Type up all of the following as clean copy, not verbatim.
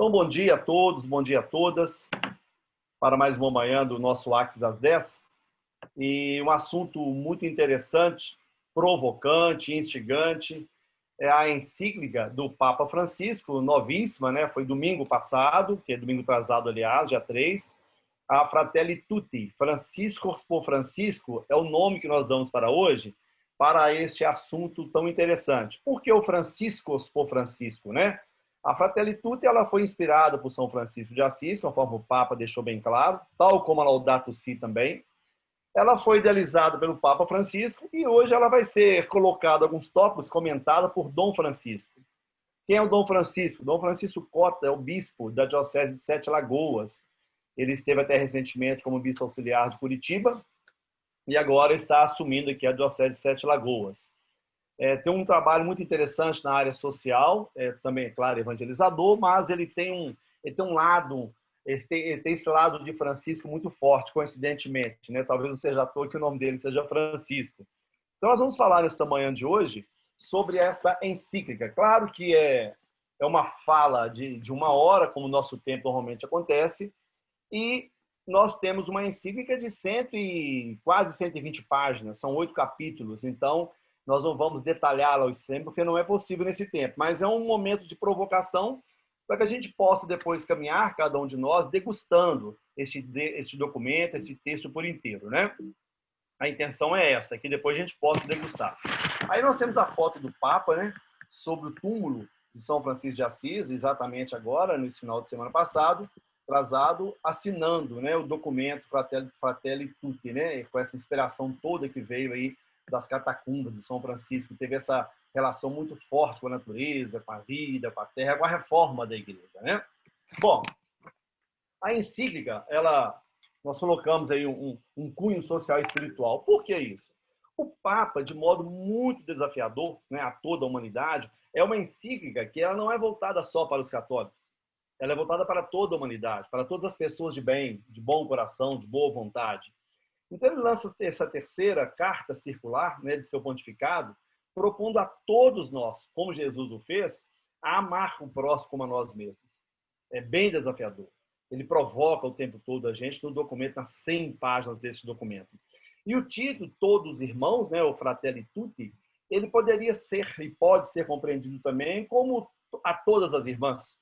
Então, bom dia a todos, bom dia a todas, para mais uma manhã do nosso Axis às 10. E um assunto muito interessante, provocante, instigante, é a encíclica do Papa Francisco, novíssima, né? Foi domingo passado, que é domingo atrasado, aliás, dia 3, a Fratelli Tutti, Francisco por Francisco, é o nome que nós damos para hoje, para este assunto tão interessante. Por que o Franciscos por Francisco, né? A Fratelli Tutti ela foi inspirada por São Francisco de Assis, conforme o Papa deixou bem claro, tal como a Laudato Si também. Ela foi idealizada pelo Papa Francisco e hoje ela vai ser colocada, alguns tópicos, comentada por Dom Francisco. Quem é o Dom Francisco? Dom Francisco Cota é o bispo da Diocese de Sete Lagoas. Ele esteve até recentemente como bispo auxiliar de Curitiba e agora está assumindo aqui a Diocese de Sete Lagoas. Tem um trabalho muito interessante na área social, também, é claro, evangelizador, mas ele tem um lado, ele tem esse lado de Francisco muito forte, coincidentemente, né? Talvez não seja à toa que o nome dele seja Francisco. Então, nós vamos falar nesta manhã de hoje sobre esta encíclica. Claro que é uma fala de uma hora, como o nosso tempo normalmente acontece, e nós temos uma encíclica de quase 120 páginas, são 8 capítulos, então nós não vamos detalhá-la sempre, porque não é possível nesse tempo, mas é um momento de provocação para que a gente possa depois caminhar, cada um de nós, degustando este documento, esse texto por inteiro, né? A intenção é essa, que depois a gente possa degustar. Aí nós temos a foto do Papa, né, sobre o túmulo de São Francisco de Assis, exatamente agora, nesse final de semana passado, atrasado, assinando, né, o documento Fratelli Tutti, né, com essa inspiração toda que veio aí das catacumbas de São Francisco, teve essa relação muito forte com a natureza, com a vida, com a terra, com a reforma da igreja, né? Bom, a encíclica, nós colocamos aí um cunho social e espiritual. Por que isso? O Papa, de modo muito desafiador, né, a toda a humanidade, é uma encíclica que ela não é voltada só para os católicos. Ela é voltada para toda a humanidade, para todas as pessoas de bem, de bom coração, de boa vontade. Então ele lança essa terceira carta circular, né, de seu pontificado, propondo a todos nós, como Jesus o fez, a amar o próximo como a nós mesmos. É bem desafiador. Ele provoca o tempo todo a gente no documento, nas 100 páginas desse documento. E o título, Todos Irmãos, né, o Fratelli Tutti, ele poderia ser e pode ser compreendido também como a todas as irmãs.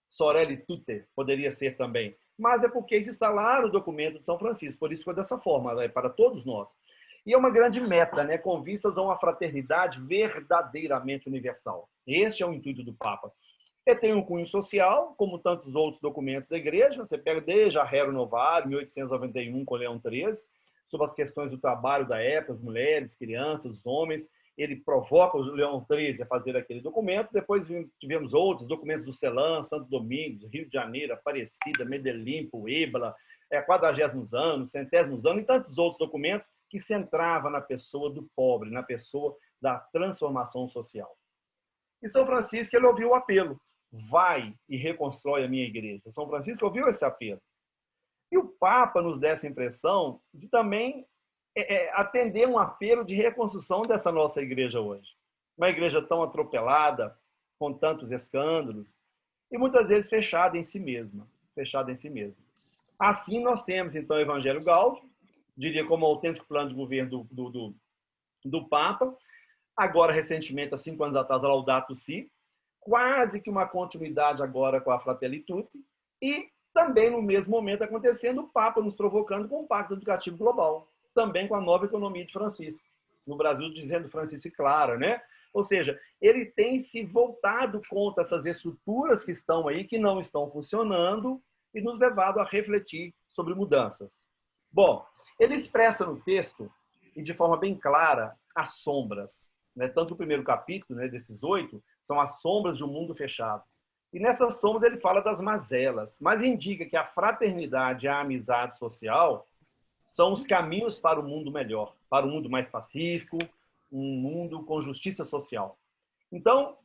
Sorelli Tutte poderia ser também. Mas é porque isso está lá no documento de São Francisco, por isso foi dessa forma, é para todos nós. E é uma grande meta, né, com vistas a uma fraternidade verdadeiramente universal. Este é o intuito do Papa. Ele tem um cunho social, como tantos outros documentos da igreja. Você pega desde a Rerum Novarum, 1891, com Leão XIII, sobre as questões do trabalho da época, as mulheres, crianças, os homens. Ele provoca o Leão XIII a fazer aquele documento. Depois tivemos outros documentos do Celan, Santo Domingos, Rio de Janeiro, Aparecida, Medellín, Puebla, 40 anos, 100º anos, e tantos outros documentos que centravam na pessoa do pobre, na pessoa da transformação social. E São Francisco, ele ouviu o apelo. Vai e reconstrói a minha igreja. São Francisco ouviu esse apelo. E o Papa nos dá essa impressão de também atender um apelo de reconstrução dessa nossa igreja hoje. Uma igreja tão atropelada, com tantos escândalos, e muitas vezes fechada em si mesma. Fechada em si mesma. Assim, nós temos, então, o Evangelho Gáudio, diria como autêntico plano de governo do Papa, agora, recentemente, há 5 anos atrás, a Laudato Si, quase que uma continuidade agora com a Fratelli Tutti, e também no mesmo momento acontecendo o Papa nos provocando com o Pacto Educativo Global, também com a nova economia de Francisco. No Brasil, dizendo Francisco Clara, né? Ou seja, ele tem se voltado contra essas estruturas que estão aí, que não estão funcionando, e nos levado a refletir sobre mudanças. Bom, ele expressa no texto, e de forma bem clara, as sombras. Né? Tanto o primeiro capítulo, né, desses 8, são as sombras de um mundo fechado. E nessas sombras ele fala das mazelas, mas indica que a fraternidade e a amizade social são os caminhos para o mundo melhor, para um mundo mais pacífico, um mundo com justiça social. Então,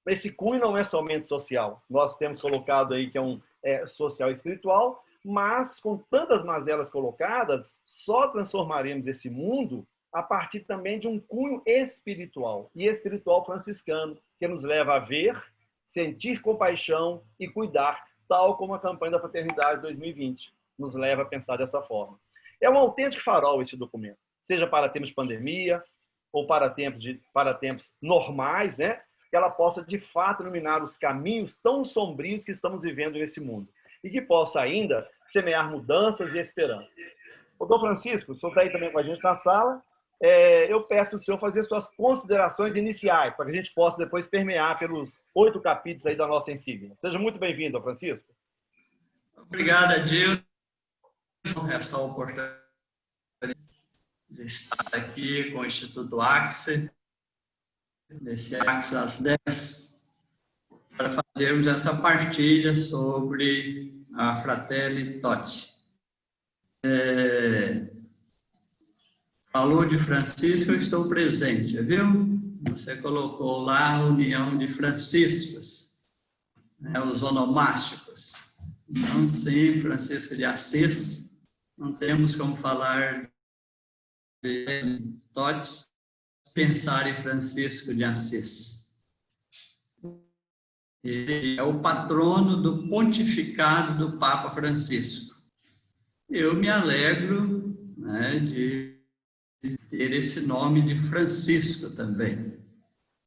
esse cunho não é somente social. Nós temos colocado aí que é social e espiritual, mas com tantas mazelas colocadas, só transformaremos esse mundo a partir também de um cunho espiritual, e espiritual franciscano, que nos leva a ver, sentir compaixão e cuidar, tal como a campanha da Fraternidade 2020 nos leva a pensar dessa forma. É um autêntico farol esse documento, seja para tempos de pandemia ou para tempos normais, né? Que ela possa, de fato, iluminar os caminhos tão sombrios que estamos vivendo nesse mundo e que possa ainda semear mudanças e esperanças. Doutor Francisco, o senhor está aí também com a gente na sala. Eu peço ao senhor fazer suas considerações iniciais, para que a gente possa depois permear pelos 8 capítulos aí da nossa insígnia. Seja muito bem-vindo, Francisco. Obrigado, Adilson, por esta oportunidade de estar aqui com o Instituto Axis, nesse Axis às 10, para fazermos essa partilha sobre a Fratelli Tutti. Falou de Francisco, eu estou presente, viu? Você colocou lá a união de franciscos, né, os onomásticos. Então, sim, Francisco de Assis, não temos como falar de Tutti, pensar em Francisco de Assis. Ele é o patrono do pontificado do Papa Francisco. Eu me alegro, né, de ter esse nome de Francisco também.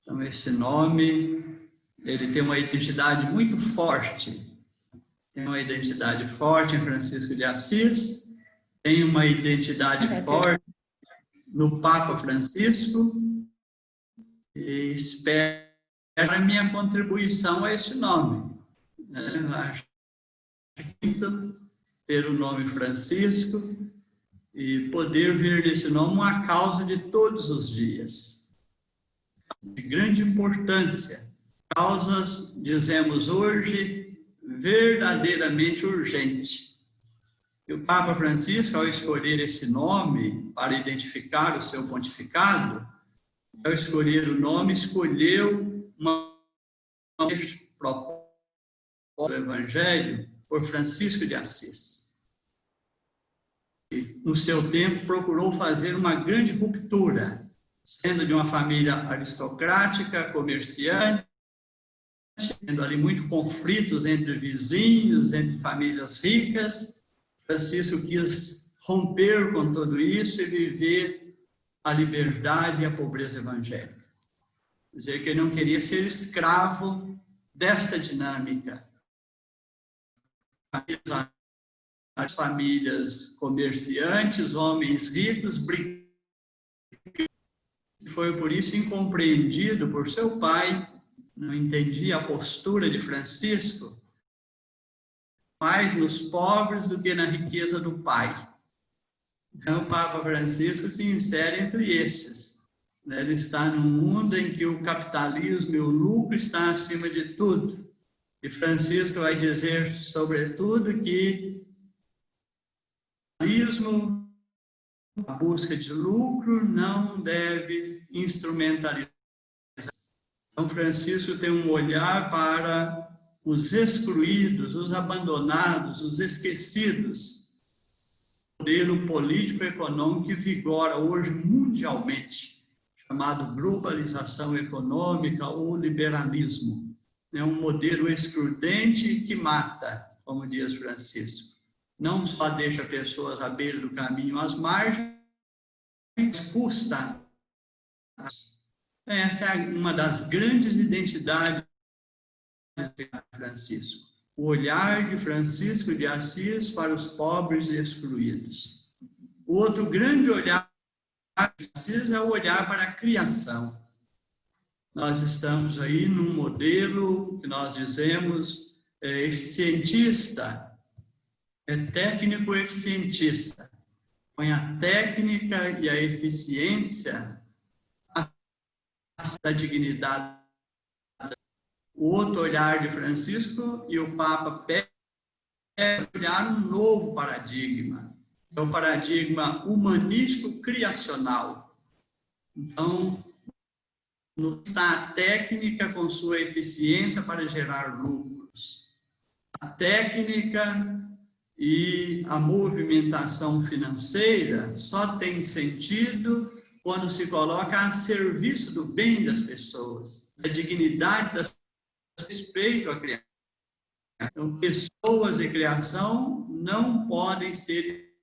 Então, esse nome, ele tem uma identidade muito forte. Tem uma identidade forte em Francisco de Assis, tem uma identidade forte no Papa Francisco, e espero a minha contribuição a esse nome. Eu acho que ter o nome Francisco e poder ver nesse nome uma causa de todos os dias, de grande importância. Causas, dizemos hoje, verdadeiramente urgente. E o Papa Francisco, ao escolher esse nome para identificar o seu pontificado, ao escolher o nome, escolheu uma proposta do Evangelho por Francisco de Assis. E, no seu tempo, procurou fazer uma grande ruptura, sendo de uma família aristocrática, comerciante, tendo ali muito conflitos entre vizinhos, entre famílias ricas. Francisco quis romper com tudo isso e viver a liberdade e a pobreza evangélica. Quer dizer que ele não queria ser escravo desta dinâmica. As famílias comerciantes, homens ricos, foi por isso incompreendido por seu pai, não entendia a postura de Francisco, mais nos pobres do que na riqueza do pai. Então, o Papa Francisco se insere entre estes. Ele está num mundo em que o capitalismo e o lucro estão acima de tudo. E Francisco vai dizer, sobretudo, que o capitalismo, a busca de lucro, não deve instrumentalizar. Então, Francisco tem um olhar para os excluídos, os abandonados, os esquecidos. O modelo político-econômico que vigora hoje mundialmente, chamado globalização econômica ou liberalismo. É um modelo excludente que mata, como diz Francisco. Não só deixa pessoas à beira do caminho, às margens, mas custa. Essa é uma das grandes identidades de Francisco. O olhar de Francisco de Assis para os pobres e excluídos. O outro grande olhar de Assis é o olhar para a criação. Nós estamos aí num modelo que nós dizemos eficientista, técnico-eficientista. Põe a técnica e a eficiência da dignidade. O outro olhar de Francisco e o Papa é olhar um novo paradigma. É o paradigma humanístico-criacional. Então, está a técnica com sua eficiência para gerar lucros. A técnica e a movimentação financeira só tem sentido quando se coloca a serviço do bem das pessoas, da dignidade das respeito à criação. Então, pessoas e criação não podem ser.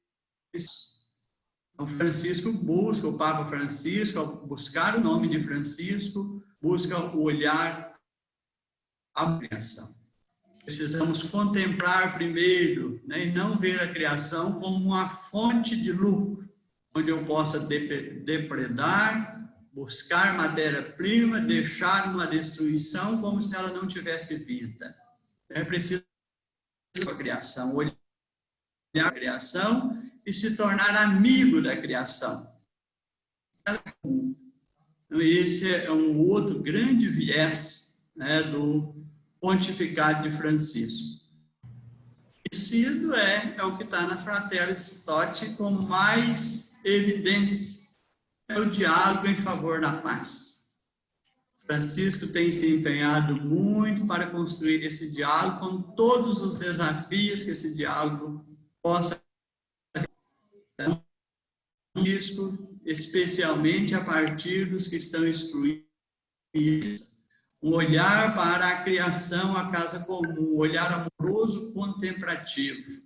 Então, Francisco busca, o Papa Francisco, ao buscar o nome de Francisco, busca o olhar à criação. Precisamos contemplar primeiro, né, e não ver a criação como uma fonte de lucro, onde eu possa depredar, buscar matéria-prima, deixar uma destruição como se ela não tivesse vida. É preciso a criação, olhar a criação e se tornar amigo da criação. Então, esse é um outro grande viés, né, do pontificado de Francisco. Conhecido é o que está na Fratelli Tutti com mais evidência, é o diálogo em favor da paz. Francisco tem se empenhado muito para construir esse diálogo com todos os desafios que esse diálogo possa ter. Então, Francisco, especialmente a partir dos que estão excluídos, um olhar para a criação, a casa comum, um olhar amoroso, contemplativo.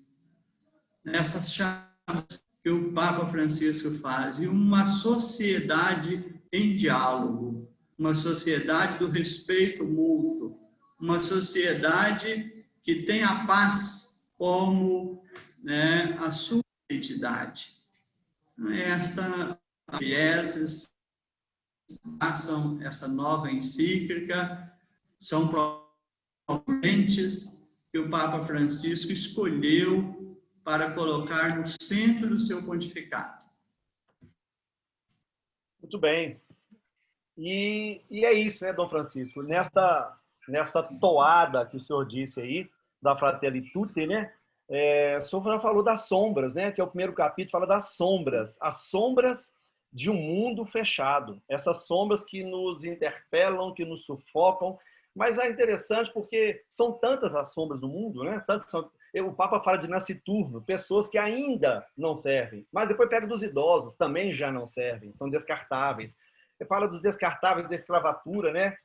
Essas chamas que o Papa Francisco faz, e uma sociedade em diálogo, uma sociedade do respeito mútuo, uma sociedade que tem a paz como, né, a sua identidade. Esta vieses façam essa nova encíclica, são proponentes que o Papa Francisco escolheu para colocar no centro do seu pontificado. Muito bem. E é isso, né, Dom Francisco? Nessa toada que o senhor disse aí, da Fratelli Tutti, né? O senhor já falou das sombras, né? Que é o primeiro capítulo, fala das sombras. As sombras de um mundo fechado. Essas sombras que nos interpelam, que nos sufocam. Mas é interessante porque são tantas as sombras do mundo, né? O Papa fala de nasciturno, pessoas que ainda não servem. Mas depois pega dos idosos, também já não servem, são descartáveis. Ele fala dos descartáveis da escravatura, né?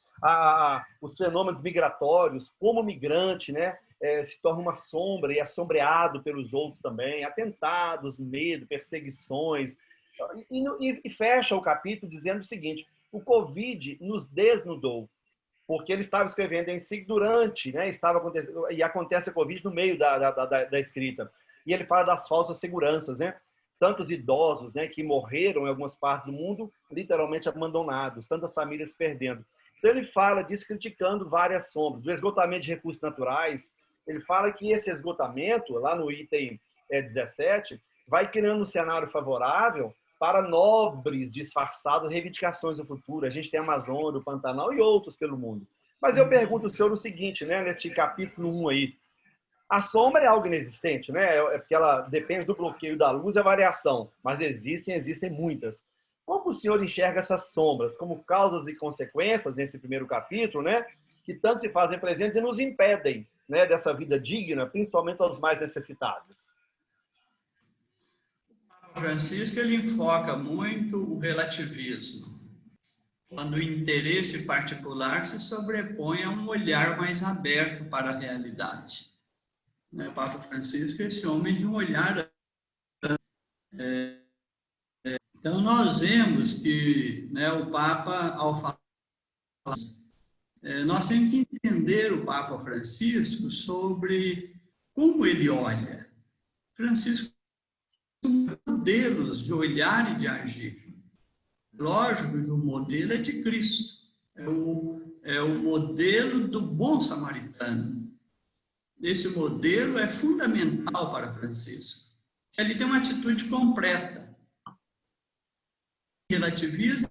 Os fenômenos migratórios, como o migrante, né? Se torna uma sombra e é sombreado pelos outros também, atentados, medo, perseguições. E fecha o capítulo dizendo o seguinte: o Covid nos desnudou, porque ele estava escrevendo em si durante, né? Estava acontecendo, e acontece a Covid no meio da escrita. E ele fala das falsas seguranças, né? Tantos idosos, né, que morreram em algumas partes do mundo, literalmente abandonados, tantas famílias perdendo. Então ele fala disso criticando várias sombras, do esgotamento de recursos naturais. Ele fala que esse esgotamento, lá no item 17, vai criando um cenário favorável para nobres, disfarçadas reivindicações do futuro. A gente tem a Amazônia, o Pantanal e outros pelo mundo. Mas eu pergunto ao senhor o seguinte, né, nesse capítulo 1 aí, a sombra é algo inexistente, né? Porque ela depende do bloqueio da luz e a variação, mas existem muitas. Como o senhor enxerga essas sombras como causas e consequências nesse primeiro capítulo, né? Que tanto se fazem presentes e nos impedem, né, dessa vida digna, principalmente aos mais necessitados? Francisco, ele enfoca muito o relativismo, quando o interesse particular se sobrepõe a um olhar mais aberto para a realidade. O Papa Francisco é esse homem de um olhar. Então, nós vemos que, né, o Papa, ao falar, nós temos que entender o Papa Francisco sobre como ele olha. Francisco tem modelos de olhar e de agir. Lógico que o modelo é de Cristo, é o modelo do bom samaritano. Esse modelo é fundamental para Francisco. Ele tem uma atitude completa. Relativismo.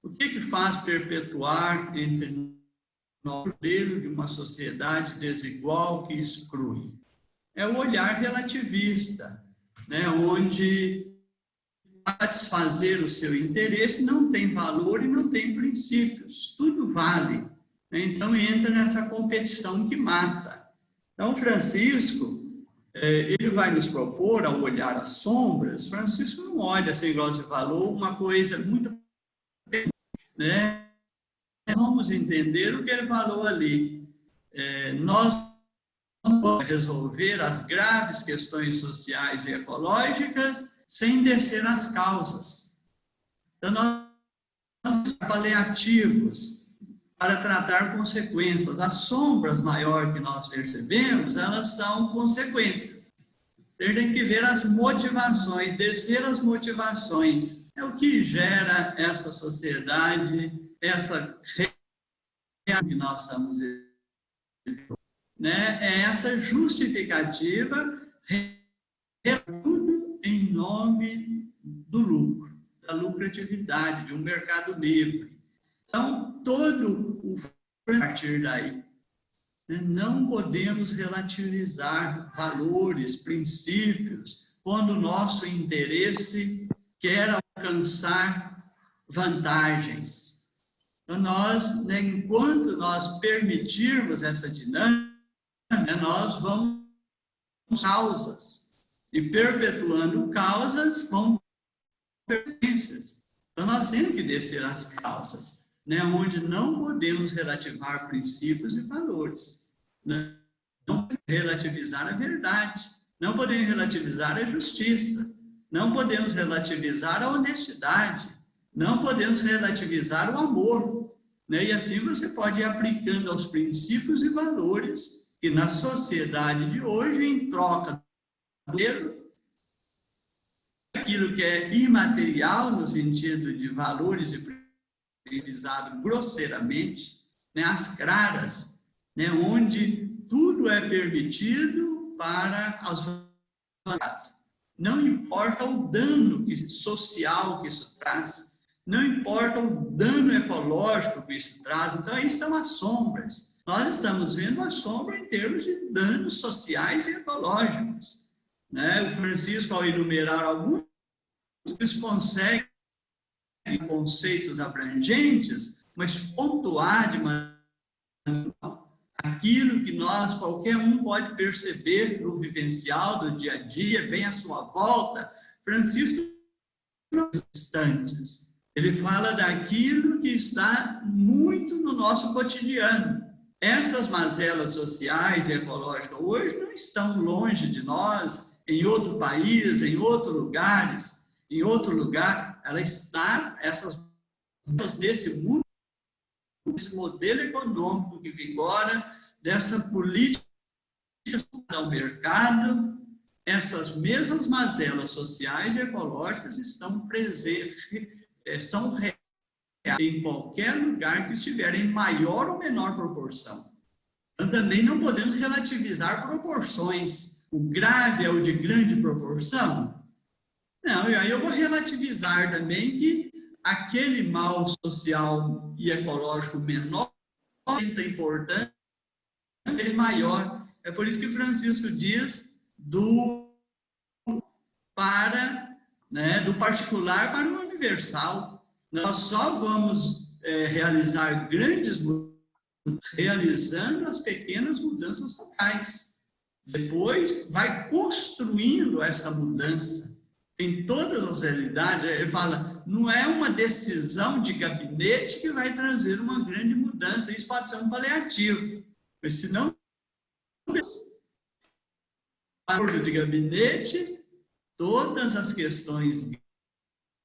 O que faz perpetuar entre nós o modelo de uma sociedade desigual que exclui? É o olhar relativista, né? Onde satisfazer o seu interesse não tem valor e não tem princípios. Tudo vale. Então, entra nessa competição que mata. Então, Francisco, ele vai nos propor, ao olhar as sombras, Francisco não olha sem igual de valor uma coisa muito, né, vamos entender o que ele falou ali. Nós vamos resolver as graves questões sociais e ecológicas sem descer as causas. Então, nós temos paliativos para tratar consequências. As sombras maiores que nós percebemos, elas são consequências. Tem que ver as motivações, descer as motivações. É o que gera essa sociedade, essa que nós estamos vivendo, né? É essa justificativa, tudo em nome do lucro, da lucratividade, de um mercado livre. Então, todo o a partir daí, né? Não podemos relativizar valores, princípios, quando o nosso interesse quer alcançar vantagens. Então, nós, né, enquanto nós permitirmos essa dinâmica, nós vamos causas. E perpetuando causas, vão pertences. Então, nós temos que descer as causas, né, onde não podemos relativar princípios e valores. Não podemos relativizar a verdade. Não podemos relativizar a justiça. Não podemos relativizar a honestidade. Não podemos relativizar o amor, né? E assim você pode ir aplicando aos princípios e valores que na sociedade de hoje, em troca do dinheiro, aquilo que é imaterial no sentido de valores e relativizado grosseiramente, né? As claras, né? Onde tudo é permitido para as vantagens. Não importa o dano social que isso traz. Não importa o dano ecológico que isso traz. Então, aí estão as sombras. Nós estamos vendo a sombra em termos de danos sociais e ecológicos, né? O Francisco, ao enumerar alguns, eles conseguem conceitos abrangentes, mas pontuar de maneira aquilo que nós, qualquer um pode perceber no vivencial do dia a dia, bem à sua volta. Francisco, instantes. Ele fala daquilo que está muito no nosso cotidiano. Essas mazelas sociais e ecológicas hoje não estão longe de nós, em outro país, em outros lugares, em outro lugar. Ela está, essas desse mundo, desse modelo econômico que vigora, dessa política do mercado, essas mesmas mazelas sociais e ecológicas estão presentes, são reais em qualquer lugar que estiver em maior ou menor proporção. Então, também não podemos relativizar proporções. O grave é o de grande proporção? Não, e aí eu vou relativizar também que aquele mal social e ecológico menor é importante, ele maior. É por isso que Francisco diz do particular para o universal. Nós só vamos realizar grandes mudanças realizando as pequenas mudanças locais. Depois vai construindo essa mudança em todas as realidades. Ele fala, não é uma decisão de gabinete que vai trazer uma grande mudança. Isso pode ser um paliativo. Mas se não de gabinete, todas as questões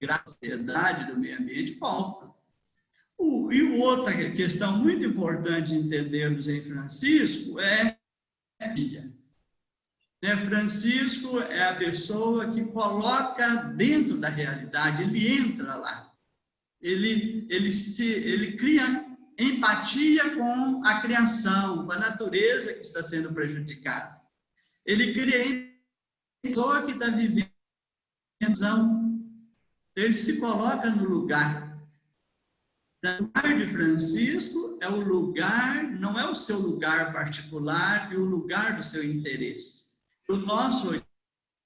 da sociedade, do meio ambiente, faltam. E outra questão muito importante entendermos em Francisco é Francisco é a pessoa que coloca dentro da realidade, ele entra lá. Ele cria empatia com a criação, com a natureza que está sendo prejudicada. Ele cria a pessoa que está vivendo a visão. Ele se coloca no lugar. O lugar de Francisco é o lugar, não é o seu lugar particular, é o lugar do seu interesse. O nosso olhar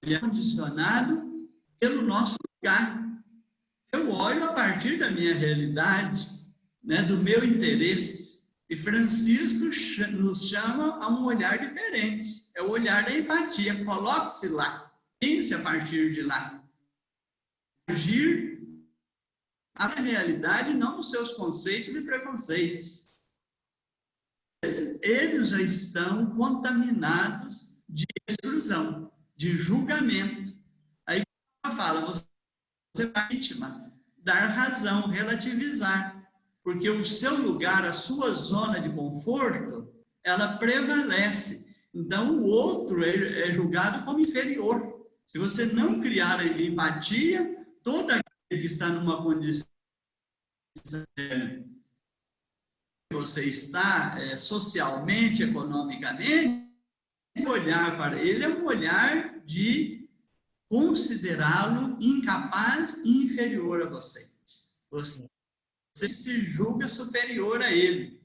é condicionado pelo nosso lugar. Eu olho a partir da minha realidade, né, do meu interesse. E Francisco nos chama a um olhar diferente. É o olhar da empatia. Coloque-se lá. Pense a partir de lá. Agir a realidade, não os seus conceitos e preconceitos. Eles já estão contaminados de exclusão, de julgamento. Aí ela fala, você é vítima, dar razão, relativizar, porque o seu lugar, a sua zona de conforto, ela prevalece. Então, o outro é julgado como inferior. Se você não criar empatia, todo aquele que está numa condição que você está socialmente, economicamente, olhar para ele é um olhar de considerá-lo incapaz e inferior a você. Você se julga superior a ele.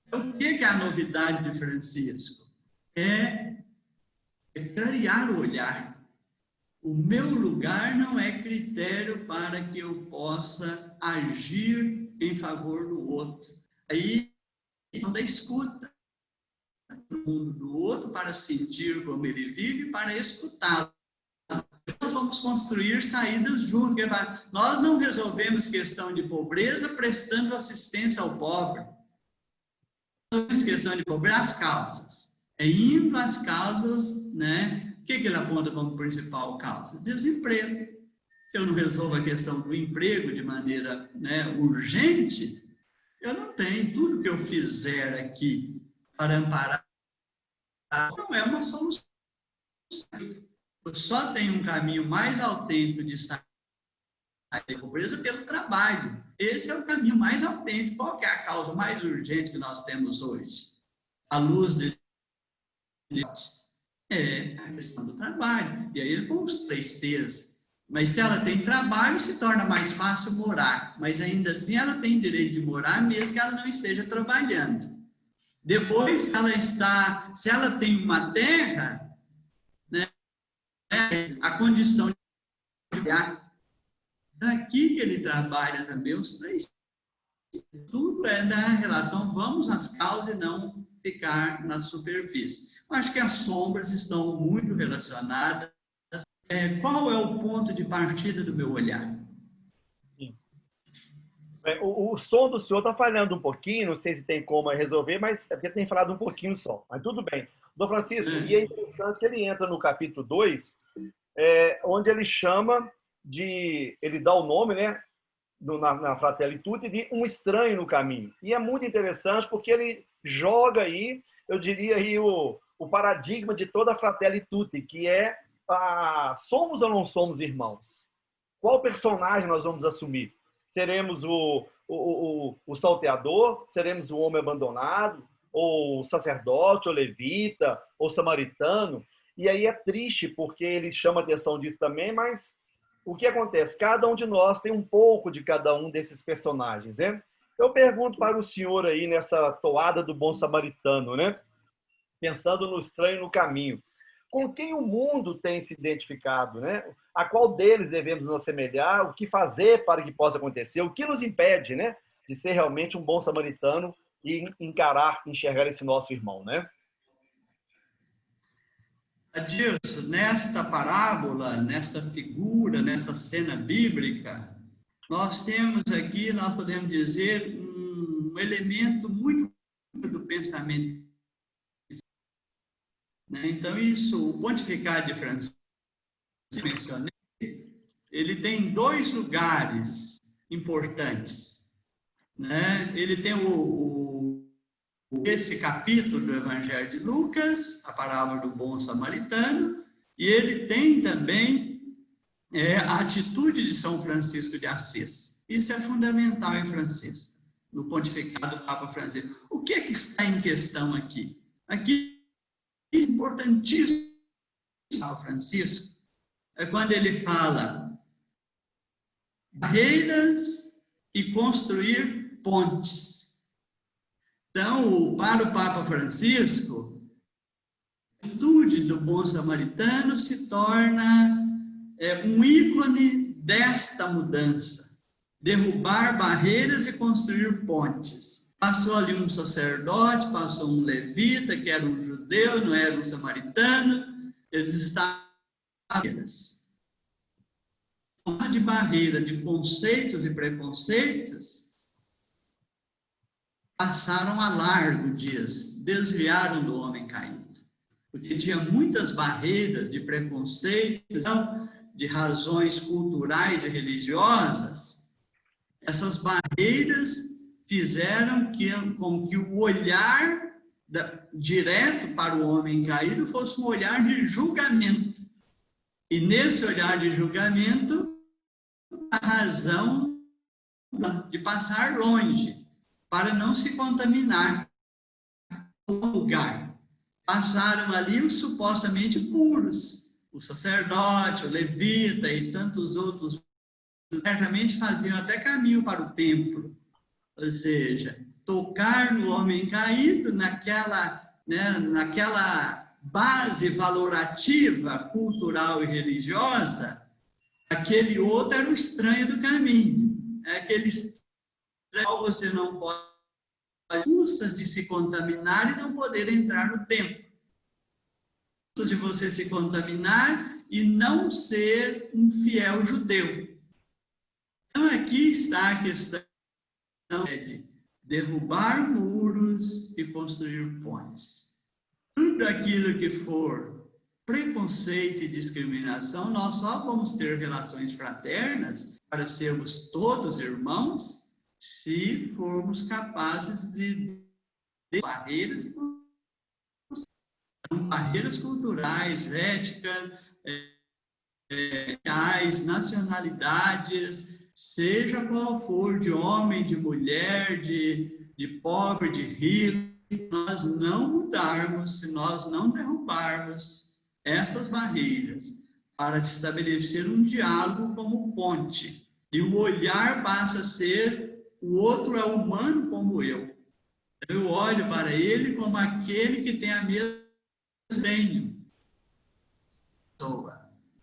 Então, o que é a novidade de Francisco? É clarear o olhar. O meu lugar não é critério para que eu possa agir em favor do outro. Aí, da escuta no mundo do outro, para sentir como ele vive, para escutá-lo. Nós vamos construir saídas juntos. Nós não resolvemos questão de pobreza prestando assistência ao pobre. Nós questão de pobreza, as causas. É indo às causas, né? O que ele aponta como principal causa? Desemprego. Se eu não resolvo a questão do emprego de maneira, né, urgente, eu não tenho. Tudo que eu fizer aqui para amparar não é uma solução. Eu só tenho um caminho mais autêntico de sair da pobreza pelo trabalho. Esse é o caminho mais autêntico. Qual que é a causa mais urgente que nós temos hoje? À luz de a questão do trabalho. E aí ele põe os 3 T's. Mas se ela tem trabalho, se torna mais fácil morar. Mas ainda assim ela tem direito de morar, mesmo que ela não esteja trabalhando. Depois, se ela tem uma terra, né, a condição de trabalhar. Aqui que ele trabalha também os 3. Tudo é da relação, vamos às causas e não ficar na superfície. Eu acho que as sombras estão muito relacionadas. Qual é o ponto de partida do meu olhar? Sim. O som do senhor está falhando um pouquinho, não sei se tem como resolver, mas é porque tem falado um pouquinho só. Mas tudo bem. Dom Francisco, e é interessante que ele entra no capítulo 2, onde ele chama ele dá o nome, né, na Fratelli Tutti, de um estranho no caminho. E é muito interessante porque ele joga aí, eu diria, aí o paradigma de toda a Fratelli Tutti, que é somos ou não somos irmãos? Qual personagem nós vamos assumir? Seremos o salteador? Seremos o homem abandonado? Ou o sacerdote, ou levita, ou samaritano? E aí é triste, porque ele chama atenção disso também, mas o que acontece? Cada um de nós tem um pouco de cada um desses personagens, né? Eu pergunto para o senhor aí, nessa toada do bom samaritano, né? Pensando no estranho no caminho. Com quem o mundo tem se identificado, né? A qual deles devemos nos assemelhar? O que fazer para que possa acontecer? O que nos impede, né, de ser realmente um bom samaritano e enxergar esse nosso irmão, né? Adilson, nesta parábola, nesta figura, nessa cena bíblica, nós temos aqui, nós podemos dizer, um elemento muito do pensamento. Então, o pontificado de Francisco, mencionei, ele tem 2 lugares importantes. Né? Ele tem esse capítulo do Evangelho de Lucas, a parábola do bom samaritano, e ele tem também a atitude de São Francisco de Assis. Isso é fundamental em Francisco, no pontificado do Papa Francisco. O que é que está em questão aqui? Aqui é importantíssimo Papa Francisco, é quando ele fala barreiras e construir pontes. Então, para o Papa Francisco, a atitude do bom samaritano se torna um ícone desta mudança. Derrubar barreiras e construir pontes. Passou ali um sacerdote, passou um levita, que era um judeu, não era um samaritano, eles estavam barreiras. de barreira de conceitos e preconceitos, passaram a largo dias, desviaram do homem caído. Porque tinha muitas barreiras de preconceitos, de razões culturais e religiosas. Essas barreiras fizeram com que o olhar direto para o homem caído fosse um olhar de julgamento. E nesse olhar de julgamento, a razão de passar longe, para não se contaminar com o lugar. Passaram ali os supostamente puros, o sacerdote, o levita e tantos outros, certamente faziam até caminho para o templo. Ou seja, tocar no homem caído, naquela base valorativa, cultural e religiosa, aquele outro era o estranho do caminho. É aquele estranho que você não pode de se contaminar e não poder entrar no templo. De você se contaminar e não ser um fiel judeu. Então, aqui está a questão de derrubar muros e construir pontes. Tudo aquilo que for preconceito e discriminação, nós só vamos ter relações fraternas para sermos todos irmãos se formos capazes de barreiras culturais, éticas, nacionalidades, seja qual for, de homem, de mulher, de pobre, de rico, nós não mudarmos, se nós não derrubarmos essas barreiras para estabelecer um diálogo como ponte. E o olhar passa a ser: o outro é humano como eu. Eu olho para ele como aquele que tem a mesma bem.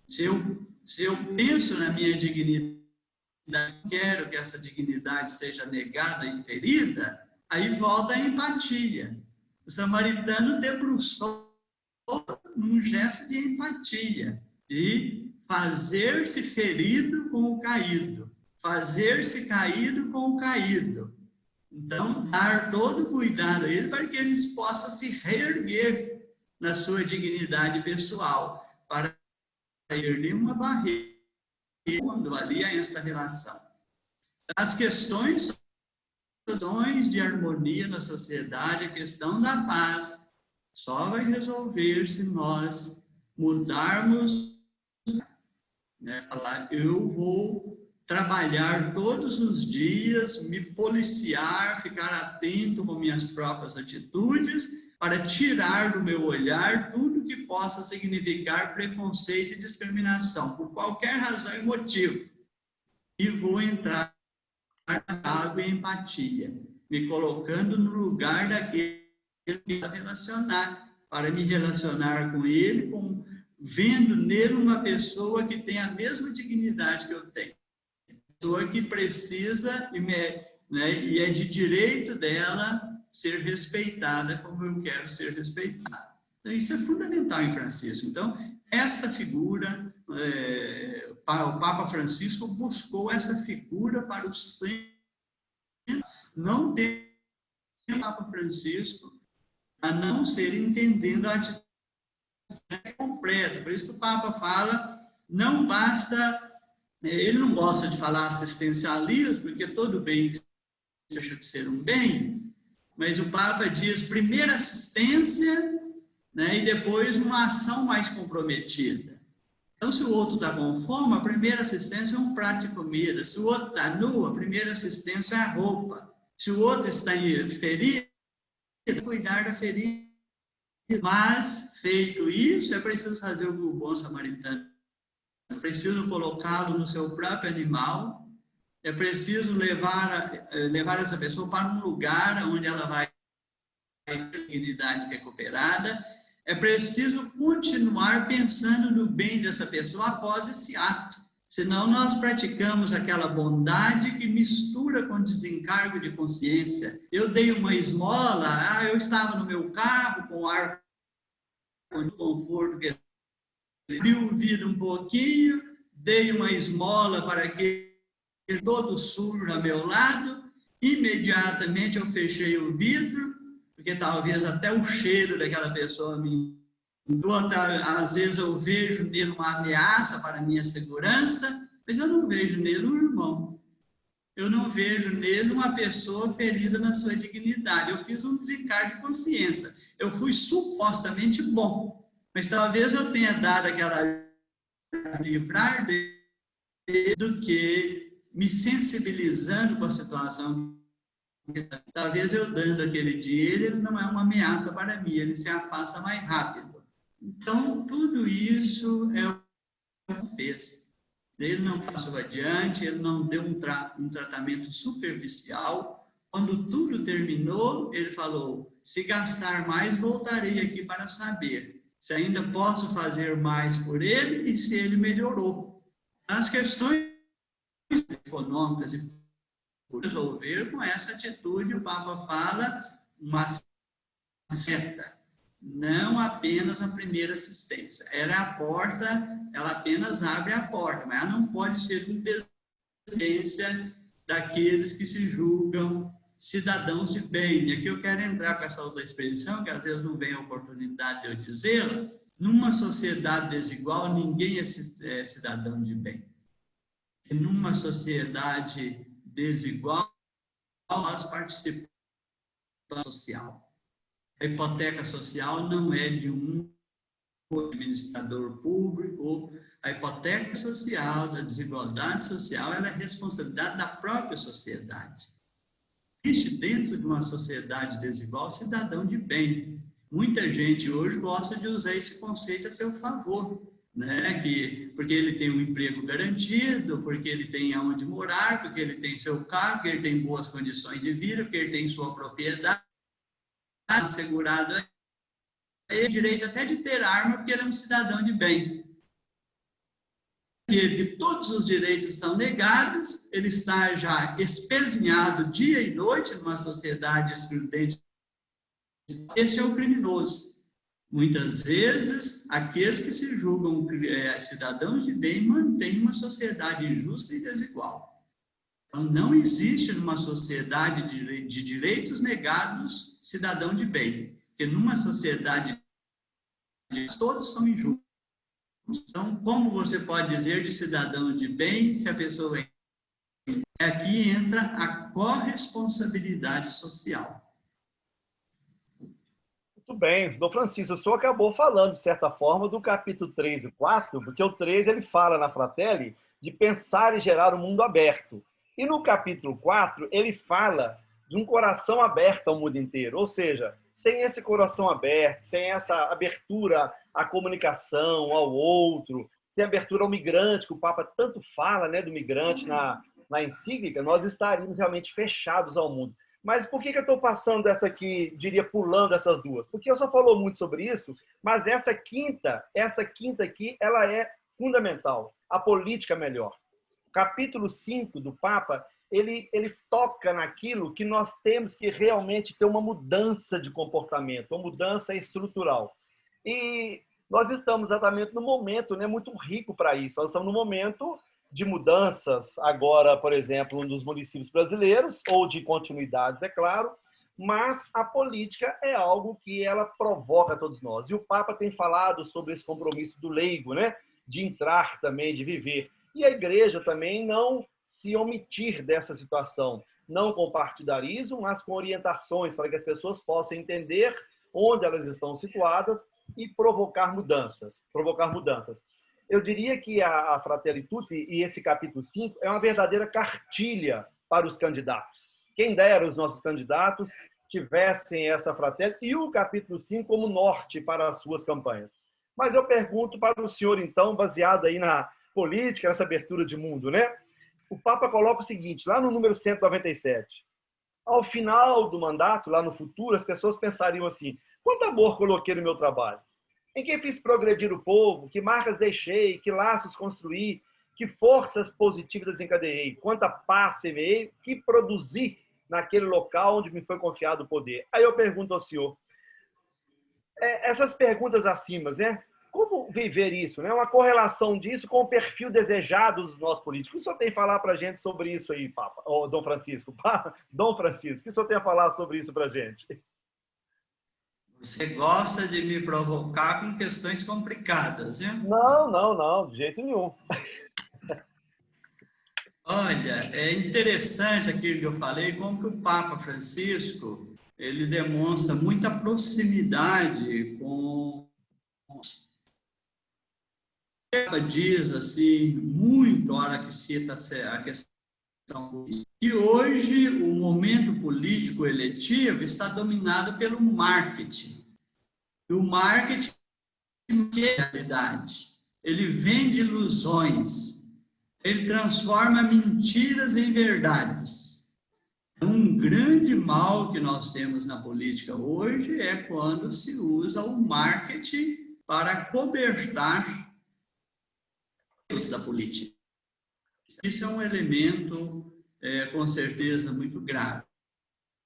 Se eu penso na minha dignidade, quero que essa dignidade seja negada e ferida, aí volta a empatia. O samaritano debruçou num gesto de empatia, de fazer-se ferido com o caído, fazer-se caído com o caído. Então, dar todo cuidado a ele para que eles possam se reerguer na sua dignidade pessoal, para ter nenhuma barreira quando ali a esta relação. As questões de harmonia na sociedade, a questão da paz, só vai resolver se nós mudarmos, falar: eu vou trabalhar todos os dias, me policiar, ficar atento com minhas próprias atitudes, para tirar do meu olhar tudo que possa significar preconceito e discriminação, por qualquer razão e motivo. E vou entrar na água e empatia, me colocando no lugar daquele que vai relacionar, para me relacionar com ele, vendo nele uma pessoa que tem a mesma dignidade que eu tenho. Pessoa que precisa e é de direito dela ser respeitada como eu quero ser respeitado. Então, isso é fundamental em Francisco. Então, essa figura, o Papa Francisco buscou essa figura para o centro. Não tem o Papa Francisco a não ser entendendo a atitude completa. Por isso que o Papa fala, não basta, ele não gosta de falar assistencialismo, porque todo bem deixa de ser um bem, mas o Papa diz primeiro assistência, e depois uma ação mais comprometida. Então, se o outro está com fome, a primeira assistência é um prato de comida. Se o outro está nu, a primeira assistência é a roupa. Se o outro está ferido, cuidar da ferida. Mas, feito isso, é preciso fazer o que o bom samaritano. É preciso colocá-lo no seu próprio animal. É preciso levar essa pessoa para um lugar onde ela vai ter dignidade recuperada. É preciso continuar pensando no bem dessa pessoa após esse ato. Senão nós praticamos aquela bondade que mistura com desencargo de consciência. Eu dei uma esmola, eu estava no meu carro com ar de conforto, abriu o vidro um pouquinho, dei uma esmola para aquele todo sujo a meu lado, imediatamente eu fechei o vidro, porque talvez até o cheiro daquela pessoa me às vezes eu vejo nele uma ameaça para a minha segurança, mas eu não vejo nele um irmão. Eu não vejo nele uma pessoa ferida na sua dignidade. Eu fiz um desencargo de consciência. Eu fui supostamente bom, mas talvez eu tenha dado aquela livrar dele do que me sensibilizando com a situação. Talvez eu dando aquele dinheiro, ele não é uma ameaça para mim, ele se afasta mais rápido. Então, tudo isso é o que fez. Ele não passou adiante, ele não deu um tratamento superficial. Quando tudo terminou, ele falou, se gastar mais, voltarei aqui para saber se ainda posso fazer mais por ele e se ele melhorou. As questões econômicas e resolver com essa atitude, o Papa fala, uma seta, não apenas a primeira assistência. Ela é a porta, ela apenas abre a porta, mas ela não pode ser uma desistência daqueles que se julgam cidadãos de bem. E aqui eu quero entrar com essa outra expressão, que às vezes não vem a oportunidade de eu dizê-la. Numa sociedade desigual, ninguém é cidadão de bem. E numa sociedade desigual, nós participamos da social. A hipoteca social não é de um administrador público. A hipoteca social, da desigualdade social, ela é responsabilidade da própria sociedade. Existe dentro de uma sociedade desigual cidadão de bem. Muita gente hoje gosta de usar esse conceito a seu favor, né? Porque ele tem um emprego garantido, porque ele tem aonde morar, porque ele tem seu carro, porque ele tem boas condições de vida, porque ele tem sua propriedade assegurado, ele tem direito até de ter arma, porque ele é um cidadão de bem. Que todos os direitos são negados, ele está já espezinhado dia e noite numa sociedade excludente. Esse é o criminoso. Muitas vezes, aqueles que se julgam cidadãos de bem mantêm uma sociedade injusta e desigual. Então, não existe numa sociedade de direitos negados cidadão de bem, porque numa sociedade todos são injustos. Então, como você pode dizer de cidadão de bem se a pessoa é... Aqui entra a corresponsabilidade social. Muito bem. Dom Francisco, o senhor acabou falando, de certa forma, do capítulo 3 e 4, porque o 3 ele fala na Fratelli de pensar e gerar um mundo aberto. E no capítulo 4, ele fala de um coração aberto ao mundo inteiro. Ou seja, sem esse coração aberto, sem essa abertura à comunicação, ao outro, sem abertura ao migrante, que o Papa tanto fala, né, do migrante na encíclica, nós estaríamos realmente fechados ao mundo. Mas por que eu estou passando essa aqui, diria, pulando essas duas? Porque eu só falou muito sobre isso, mas essa quinta aqui, ela é fundamental. A política melhor. Capítulo 5 do Papa, ele toca naquilo que nós temos que realmente ter uma mudança de comportamento, uma mudança estrutural. E nós estamos exatamente no momento, né, muito rico para isso. Nós estamos no momento de mudanças, agora, por exemplo, nos municípios brasileiros, ou de continuidades, é claro, mas a política é algo que ela provoca todos nós. E o Papa tem falado sobre esse compromisso do leigo, né, de entrar também, de viver. E a igreja também não se omitir dessa situação, não com partidarismo, mas com orientações para que as pessoas possam entender onde elas estão situadas e provocar mudanças. Eu diria que a Fratelli Tutti e esse capítulo 5 é uma verdadeira cartilha para os candidatos. Quem dera os nossos candidatos tivessem essa Fratelli e o capítulo 5 como norte para as suas campanhas. Mas eu pergunto para o senhor, então, baseado aí na política, nessa abertura de mundo, né? O Papa coloca o seguinte, lá no número 197, ao final do mandato, lá no futuro, as pessoas pensariam assim, quanto amor coloquei no meu trabalho? Em que fiz progredir o povo? Que marcas deixei? Que laços construí? Que forças positivas desencadeei? Quanta paz semeei? Que produzi naquele local onde me foi confiado o poder? Aí eu pergunto ao senhor, essas perguntas acima, né? como viver isso, né? Uma correlação disso com o perfil desejado dos nossos políticos. O que o senhor tem a falar para a gente sobre isso aí, Papa? Ou Dom Francisco? Dom Francisco, o que o senhor tem a falar sobre isso para a gente? Você gosta de me provocar com questões complicadas, né? Não, de jeito nenhum. Olha, é interessante aquilo que eu falei, como que o Papa Francisco, ele demonstra muita proximidade com... Ela diz, assim, muito, a hora que cita a questão política. E hoje, o momento político eletivo está dominado pelo marketing. E o marketing é a realidade. Ele vende ilusões. Ele transforma mentiras em verdades. Um grande mal que nós temos na política hoje é quando se usa o marketing para cobertar da política. Isso é um elemento, com certeza, muito grave.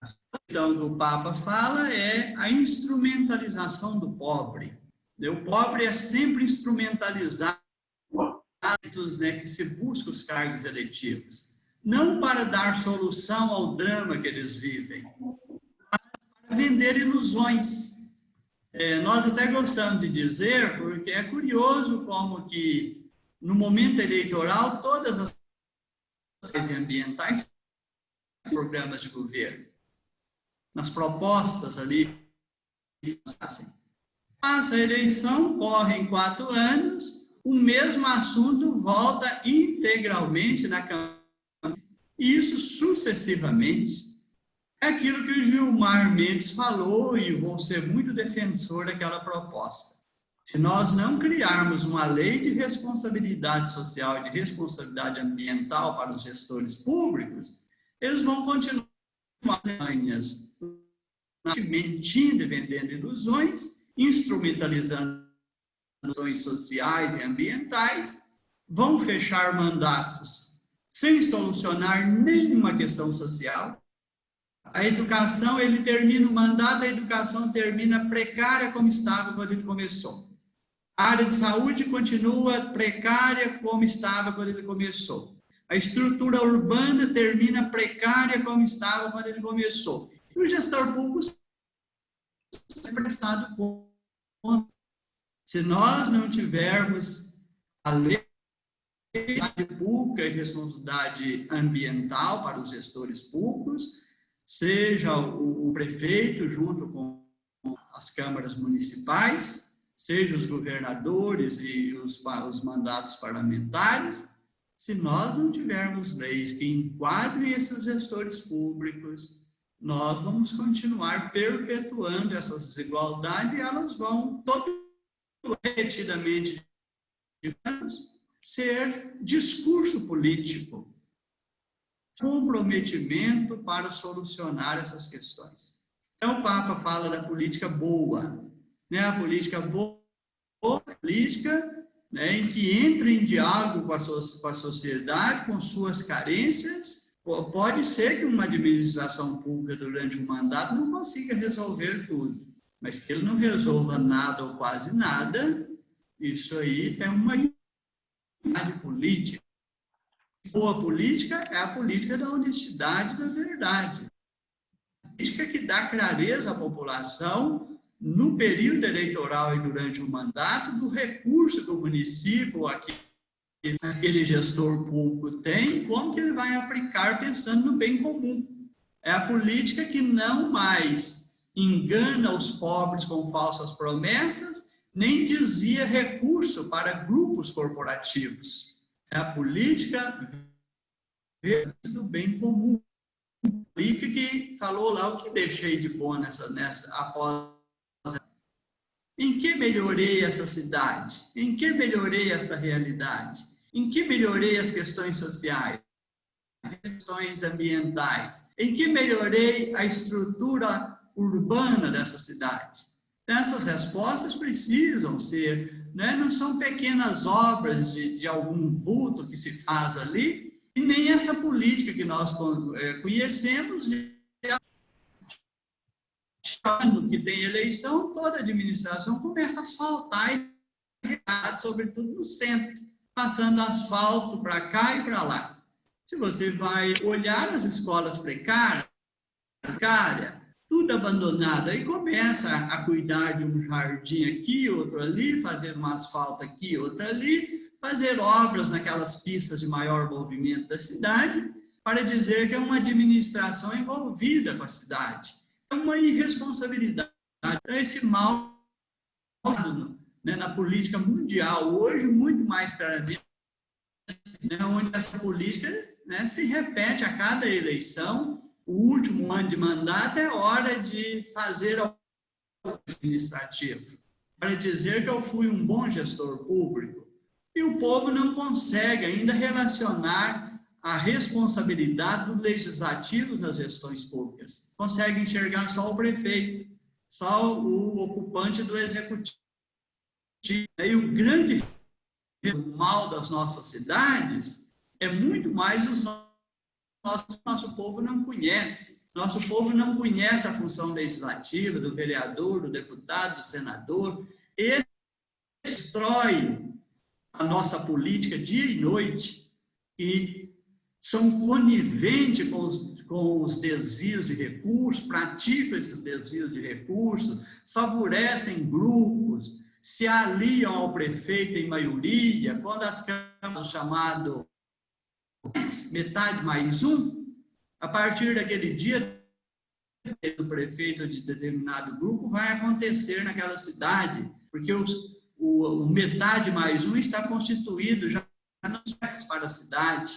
A questão que o Papa fala é a instrumentalização do pobre. O pobre é sempre instrumentalizado, né, que se busca os cargos eletivos, não para dar solução ao drama que eles vivem, mas para vender ilusões. Nós até gostamos de dizer, porque é curioso como que no momento eleitoral todas as leis ambientais programas de governo, nas propostas ali, passa a eleição, correm 4 anos, o mesmo assunto volta integralmente na campanha. E isso sucessivamente. É aquilo que o Gilmar Mendes falou, e vou ser muito defensor daquela proposta. Se nós não criarmos uma lei de responsabilidade social e de responsabilidade ambiental para os gestores públicos, eles vão continuar mentindo e vendendo ilusões, instrumentalizando ilusões sociais e ambientais, vão fechar mandatos sem solucionar nenhuma questão social. A educação, ele termina o mandato, a educação termina precária como estava quando ele começou. A área de saúde continua precária como estava quando ele começou. A estrutura urbana termina precária como estava quando ele começou. E o gestor público é prestado conta. Se nós não tivermos a lei pública e responsabilidade ambiental para os gestores públicos, seja o prefeito junto com as câmaras municipais, seja os governadores e os mandatos parlamentares, se nós não tivermos leis que enquadrem esses gestores públicos, nós vamos continuar perpetuando essas desigualdades e elas vão repetidamente ser discurso político, comprometimento para solucionar essas questões. Então, o Papa fala da política boa, né? A política boa, política, né, em que entra em diálogo com a sociedade, com suas carências. Pode ser que uma administração pública durante um mandato não consiga resolver tudo, mas que ele não resolva nada ou quase nada, isso aí é uma unidade política. Boa política é a política da honestidade e da verdade. A política que dá clareza à população no período eleitoral e durante o mandato do recurso que o município ou aquele gestor público tem, como que ele vai aplicar pensando no bem comum. É a política que não mais engana os pobres com falsas promessas, nem desvia recurso para grupos corporativos. É a política do bem comum. A política que falou lá o que deixei de bom após. Em que melhorei essa cidade? Em que melhorei essa realidade? Em que melhorei as questões sociais, as questões ambientais? Em que melhorei a estrutura urbana dessa cidade? Então, essas respostas precisam ser, né? Não são pequenas obras de algum vulto que se faz ali, e nem essa política que nós conhecemos ano que tem eleição, toda a administração começa a asfaltar sobretudo no centro, passando asfalto para cá e para lá. Se você vai olhar as escolas precárias, tudo abandonado, aí começa a cuidar de um jardim aqui, outro ali, fazer um asfalto aqui, outro ali, fazer obras naquelas pistas de maior movimento da cidade, para dizer que é uma administração envolvida com a cidade. É uma irresponsabilidade. Esse mal, né, na política mundial, hoje, muito mais claramente, né, onde essa política, né, se repete a cada eleição. O último ano de mandato é hora de fazer o administrativo, para dizer que eu fui um bom gestor público. E o povo não consegue ainda relacionar a responsabilidade dos legislativos nas gestões públicas. Consegue enxergar só o prefeito, só o ocupante do executivo. E o grande mal das nossas cidades é muito mais nosso povo não conhece. Nosso povo não conhece a função legislativa do vereador, do deputado, do senador. Ele destrói a nossa política dia e noite e são coniventes com os desvios de recursos, praticam esses desvios de recursos, favorecem grupos, se aliam ao prefeito em maioria, quando as câmaras chamado metade mais um, a partir daquele dia, o prefeito de determinado grupo vai acontecer naquela cidade, porque o metade mais um está constituído já não serve para a cidade,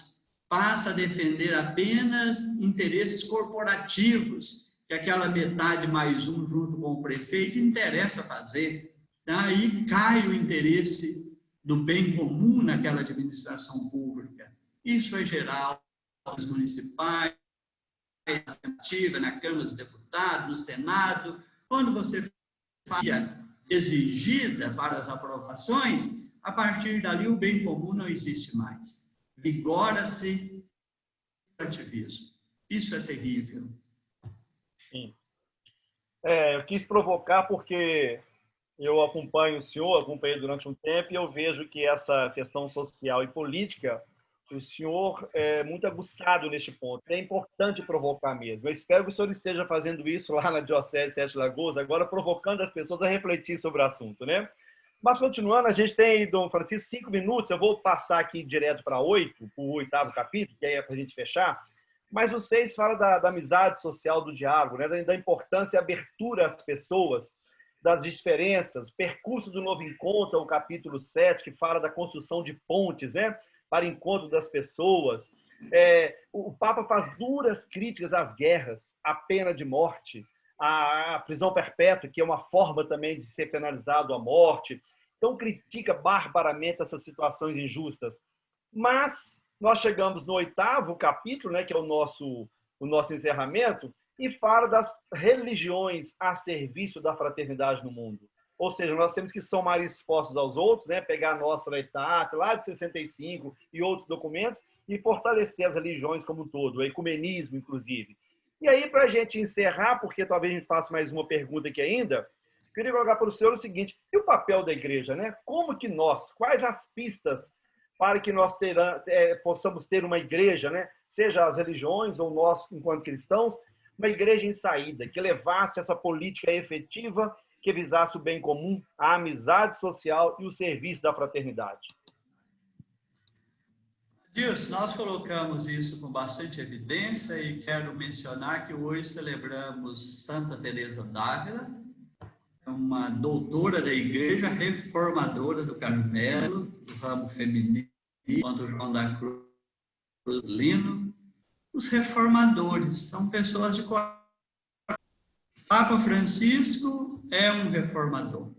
passa a defender apenas interesses corporativos, que aquela metade mais um junto com o prefeito interessa fazer. Daí cai o interesse do bem comum naquela administração pública. Isso é geral, nas municipais, na Câmara dos Deputados, no Senado. Quando você fazia exigida para as aprovações, a partir dali o bem comum não existe mais. Vigora-se o ativismo. Isso é terrível. Sim. Eu quis provocar porque eu acompanho o senhor, acompanhei durante um tempo, e eu vejo que essa questão social e política, o senhor é muito aguçado neste ponto. É importante provocar mesmo. Eu espero que o senhor esteja fazendo isso lá na Diocese de Sete Lagoas, agora provocando as pessoas a refletir sobre o assunto, né? Mas, continuando, a gente tem, Dom Francisco, 5 minutos. Eu vou passar aqui direto para 8, o 8º capítulo, que é para a gente fechar. Mas o 6 fala da amizade social, do diálogo, né? Da importância e abertura às pessoas, das diferenças, percurso do novo encontro, o capítulo 7, que fala da construção de pontes, né? Para encontro das pessoas. O Papa faz duras críticas às guerras, à pena de morte, à prisão perpétua, que é uma forma também de ser penalizado a morte. Então, critica barbaramente essas situações injustas. Mas nós chegamos no 8º capítulo, né, que é o nosso encerramento, e fala das religiões a serviço da fraternidade no mundo. Ou seja, nós temos que somar esforços aos outros, né, pegar a nossa Leitate, lá de 65, e outros documentos, e fortalecer as religiões como um todo, o ecumenismo, inclusive. E aí, para a gente encerrar, porque talvez a gente faça mais uma pergunta aqui ainda, queria colocar para o senhor o seguinte: e o papel da igreja, né? Como que nós, quais as pistas para que nós possamos ter uma igreja, né? Seja as religiões ou nós, enquanto cristãos, uma igreja em saída, que levasse essa política efetiva, que visasse o bem comum, a amizade social e o serviço da fraternidade? Dilson, nós colocamos isso com bastante evidência e quero mencionar que hoje celebramos Santa Teresa d'Ávila, uma doutora da Igreja Reformadora do Carmelo, do ramo feminino, quanto João da Cruz Lino. Os reformadores são pessoas de coragem. Papa Francisco é um reformador.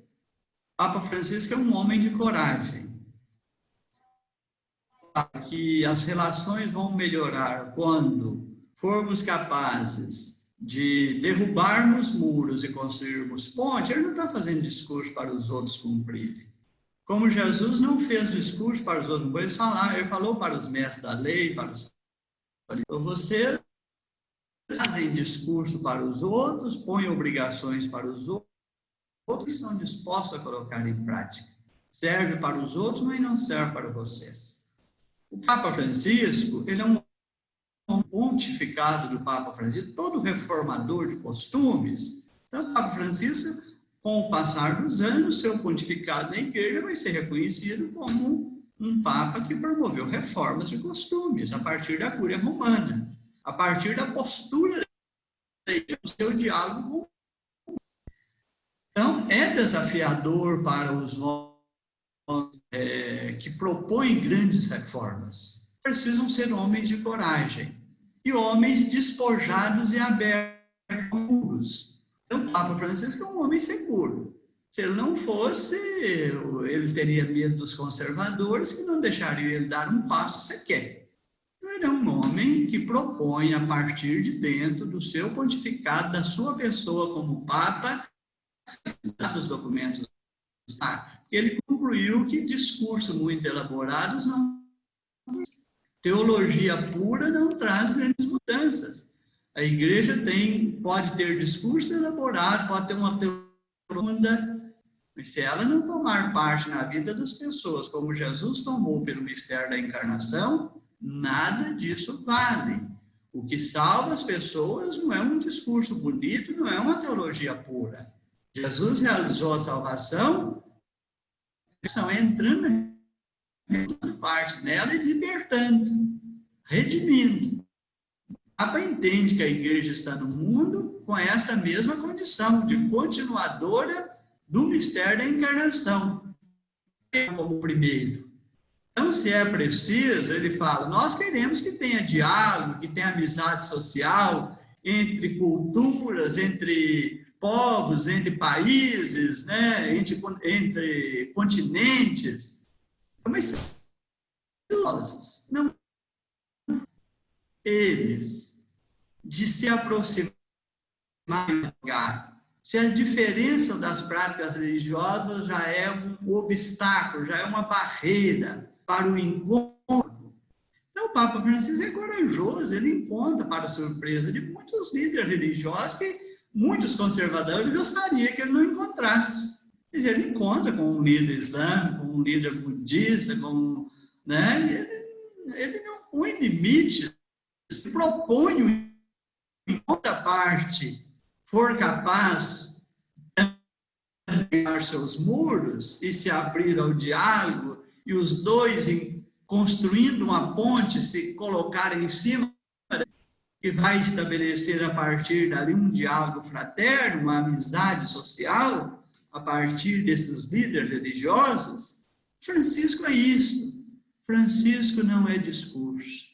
Papa Francisco é um homem de coragem. Que as relações vão melhorar quando formos capazes de derrubarmos muros e construirmos pontes. Ele não está fazendo discurso para os outros cumprirem. Como Jesus não fez discurso para os outros cumprirem, ele falou para os mestres da lei, para os... Então, vocês fazem discurso para os outros, põem obrigações para os outros, e estão dispostos a colocar em prática. Serve para os outros, mas não serve para vocês. O Papa Francisco, ele é um pontificado do Papa Francisco, todo reformador de costumes. Então, o Papa Francisco, com o passar dos anos, seu pontificado na igreja vai ser reconhecido como um Papa que promoveu reformas de costumes, a partir da Cúria Romana, a partir da postura da igreja, do seu diálogo. Então, é desafiador para os homens que propõem grandes reformas. Precisam ser homens de coragem e homens despojados e abertos. Então, o Papa Francisco é um homem seguro. Se ele não fosse, ele teria medo dos conservadores que não deixariam ele dar um passo sequer. Ele é um homem que propõe, a partir de dentro do seu pontificado, da sua pessoa como Papa, os documentos. Ele concluiu que discursos muito elaborados não. Teologia pura não traz grandes mudanças. A igreja pode ter discurso elaborado, pode ter uma teologia profunda, mas se ela não tomar parte na vida das pessoas, como Jesus tomou pelo mistério da encarnação, nada disso vale. O que salva as pessoas não é um discurso bonito, não é uma teologia pura. Jesus realizou a salvação, entrando parte nela e libertando, redimindo. O Papa entende que a igreja está no mundo com esta mesma condição de continuadora do mistério da encarnação, como primeiro. Então, se é preciso, ele fala, nós queremos que tenha diálogo, que tenha amizade social entre culturas, entre povos, entre países, né? entre continentes. Mas não eles de se aproximar do lugar. Se a diferença das práticas religiosas já é um obstáculo, já é uma barreira para o encontro. Então, o Papa Francisco é corajoso, ele encontra, para surpresa de muitos líderes religiosos que muitos conservadores gostariam que ele não encontrasse. Ele encontra com um líder islâmico, com um líder budista, né? Ele não põe limites, se propõe o em outra parte for capaz de ampliar seus muros e se abrir ao diálogo, e os dois, construindo uma ponte, se colocarem em cima, que vai estabelecer a partir dali um diálogo fraterno, uma amizade social, a partir desses líderes religiosos. Francisco é isso. Francisco não é discurso.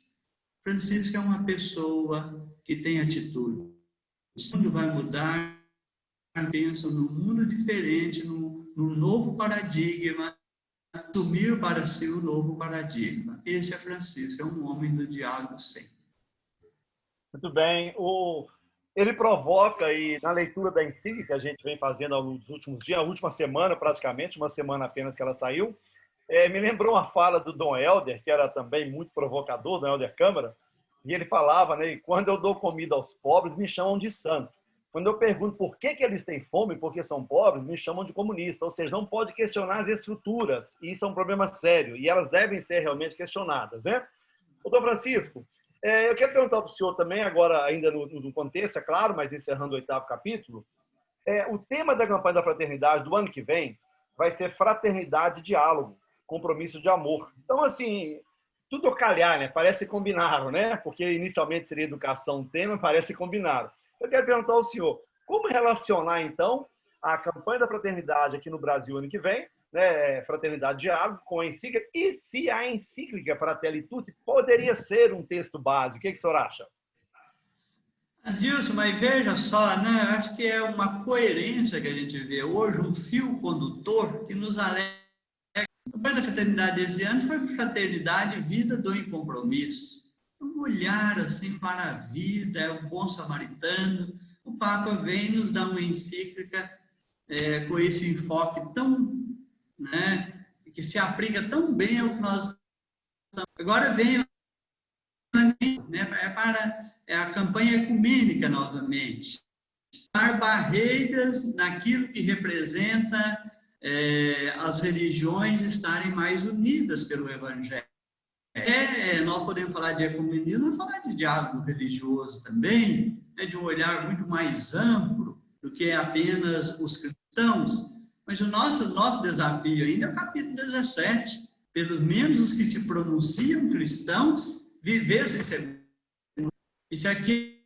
Francisco é uma pessoa que tem atitude. O mundo vai mudar, pensa num mundo diferente, num novo paradigma, assumir para si o novo paradigma. Esse é Francisco, é um homem do diálogo sempre. Muito bem. Ele provoca, e na leitura da encíclica que a gente vem fazendo nos últimos dias, a última semana praticamente, uma semana apenas que ela saiu, me lembrou uma fala do Dom Helder, que era também muito provocador, Dom Helder Câmara, e ele falava, né, quando eu dou comida aos pobres, me chamam de santo. Quando eu pergunto por que eles têm fome, porque são pobres, me chamam de comunista. Ou seja, não pode questionar as estruturas. E isso é um problema sério. E elas devem ser realmente questionadas, né? Doutor Francisco, eu quero perguntar para o senhor também, agora ainda no contexto, é claro, mas encerrando o 8º capítulo, o tema da campanha da fraternidade do ano que vem vai ser fraternidade e diálogo, compromisso de amor. Então, assim, tudo calhar, né? Parece que combinaram, né? Porque inicialmente seria educação o tema, parece que combinaram. Eu quero perguntar ao senhor, como relacionar, então, a campanha da fraternidade aqui no Brasil ano que vem, né, Fraternidade e Diálogo, com a encíclica, e se a encíclica Fratelli Tutti poderia ser um texto básico? O que o senhor acha? Adilson, mas veja só, né? Acho que é uma coerência que a gente vê hoje, um fio condutor que nos alerta. A campanha da fraternidade desse ano foi fraternidade, vida, dor e compromisso. Um olhar assim para a vida, é o bom samaritano. O Papa vem nos dar uma encíclica com esse enfoque tão, né, que se aplica tão bem ao que nós estamos. Agora vem, né, para a campanha ecumênica novamente. Dar barreiras naquilo que representa as religiões estarem mais unidas pelo Evangelho. Nós podemos falar de ecumenismo, falar de diálogo religioso também, de um olhar muito mais amplo do que apenas os cristãos. Mas o nosso desafio ainda é o capítulo 17. Pelo menos os que se pronunciam cristãos vivessem segundo. E se aquele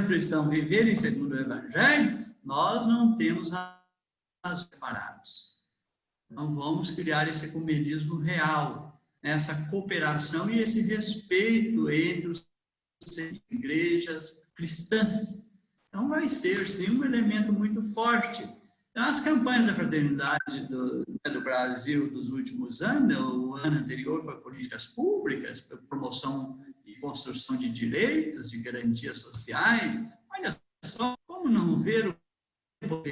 cristão viverem segundo o Evangelho, nós não temos razões separados. Então vamos criar esse ecumenismo real, essa cooperação e esse respeito entre os igrejas cristãs. Então vai ser, sim, um elemento muito forte. As campanhas da fraternidade do Brasil dos últimos anos, o ano anterior foi políticas públicas, promoção e construção de direitos, de garantias sociais. Olha só, como não ver o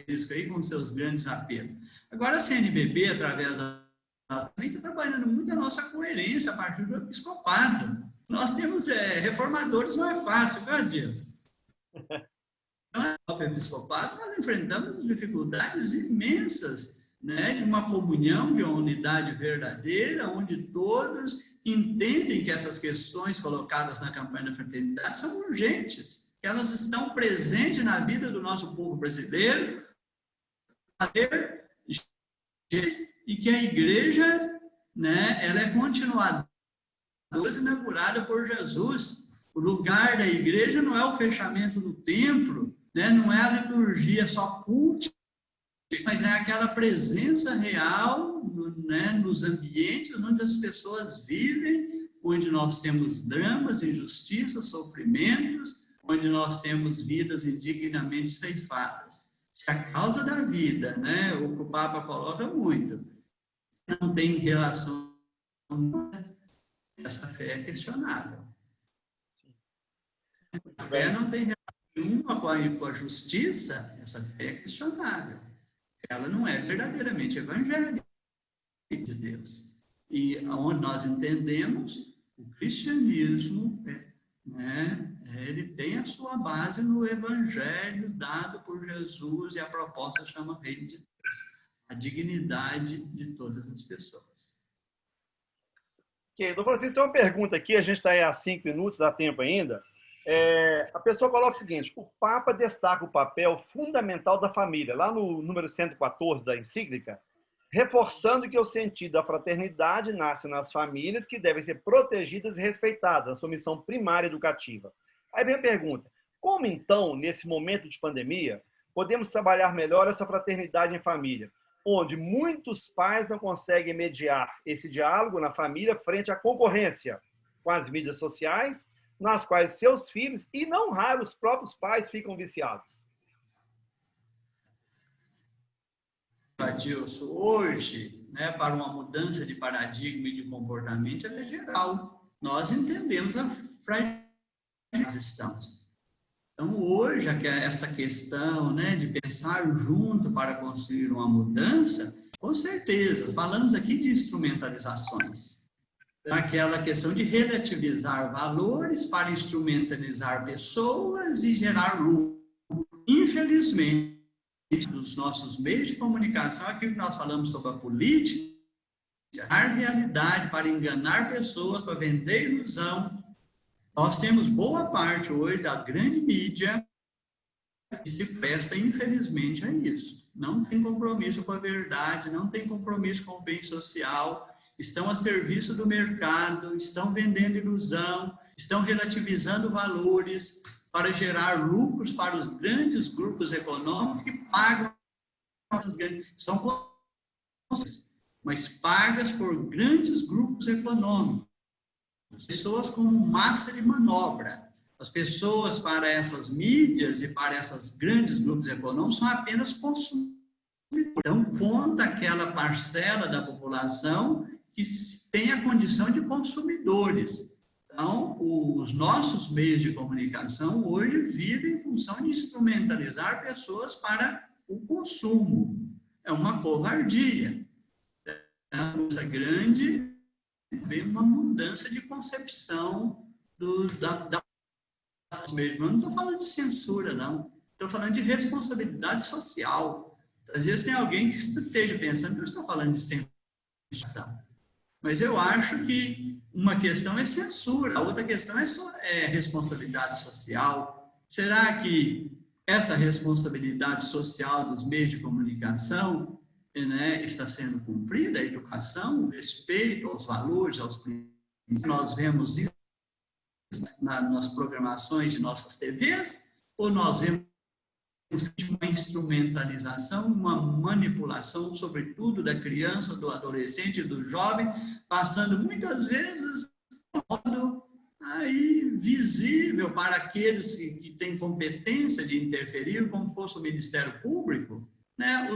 isso aí com seus grandes apelos. Agora a CNBB, através da está trabalhando muito a nossa coerência a partir do episcopado. Nós temos reformadores, não é fácil, viu, Deus? No episcopado, nós enfrentamos dificuldades imensas, né, de uma comunhão, de uma unidade verdadeira, onde todos entendem que essas questões colocadas na campanha da fraternidade são urgentes, que elas estão presentes na vida do nosso povo brasileiro, e que a igreja, né, ela é continuadora, inaugurada por Jesus. O lugar da igreja não é o fechamento do templo, né, não é a liturgia só culto, mas é aquela presença real, né, nos ambientes onde as pessoas vivem, onde nós temos dramas, injustiças, sofrimentos, onde nós temos vidas indignamente ceifadas. Se a causa da vida, né, o que o Papa coloca muito, não tem relação, essa fé é questionável. A fé não tem relação nenhuma com a justiça, essa fé é questionável. Ela não é verdadeiramente evangélica de Deus. E onde nós entendemos, o cristianismo, né, ele tem a sua base no evangelho dado por Jesus, e a proposta chama Reino de Deus, a dignidade de todas as pessoas. Ok, doutor Francisco, tem uma pergunta aqui, a gente está aí há 5 minutos, dá tempo ainda. A pessoa coloca o seguinte: o Papa destaca o papel fundamental da família, lá no número 114 da encíclica, reforçando que o sentido da fraternidade nasce nas famílias, que devem ser protegidas e respeitadas, na sua missão primária educativa. Aí vem a pergunta: como então, nesse momento de pandemia, podemos trabalhar melhor essa fraternidade em família, onde muitos pais não conseguem mediar esse diálogo na família frente à concorrência com as mídias sociais, nas quais seus filhos, e não raro os próprios pais, ficam viciados? Adilson, hoje, né, para uma mudança de paradigma e de comportamento, é geral. Nós entendemos a fragilidade que nós estamos. Então, hoje, essa questão, né, de pensar junto para construir uma mudança, com certeza, falamos aqui de instrumentalizações. Aquela questão de relativizar valores para instrumentalizar pessoas e gerar lucro. Infelizmente, dos nossos meios de comunicação, aquilo que nós falamos sobre a política, a realidade para enganar pessoas, para vender ilusão. Nós temos boa parte hoje da grande mídia que se presta, infelizmente, a isso. Não tem compromisso com a verdade, não tem compromisso com o bem social, estão a serviço do mercado, estão vendendo ilusão, estão relativizando valores para gerar lucros para os grandes grupos econômicos que pagam as grandes, são mas pagas por grandes grupos econômicos, pessoas como massa de manobra. As pessoas para essas mídias e para esses grandes grupos econômicos são apenas consumidores. Então, conta aquela parcela da população que tem a condição de consumidores. Então, os nossos meios de comunicação hoje vivem em função de instrumentalizar pessoas para o consumo. É uma covardia. Essa grande vem uma mudança de concepção das mesmas. Não estou falando de censura, não. Estou falando de responsabilidade social. Às vezes tem alguém que esteja pensando que eu estou falando de censura. Mas eu acho que uma questão é censura, a outra questão é responsabilidade social. Será que essa responsabilidade social dos meios de comunicação, né, está sendo cumprida? A educação, o respeito aos valores, aos princípios. Nós vemos isso nas programações de nossas TVs, ou nós vemos uma instrumentalização, uma manipulação, sobretudo da criança, do adolescente, do jovem, passando muitas vezes de modo aí visível para aqueles que têm competência de interferir, como fosse o Ministério Público, né?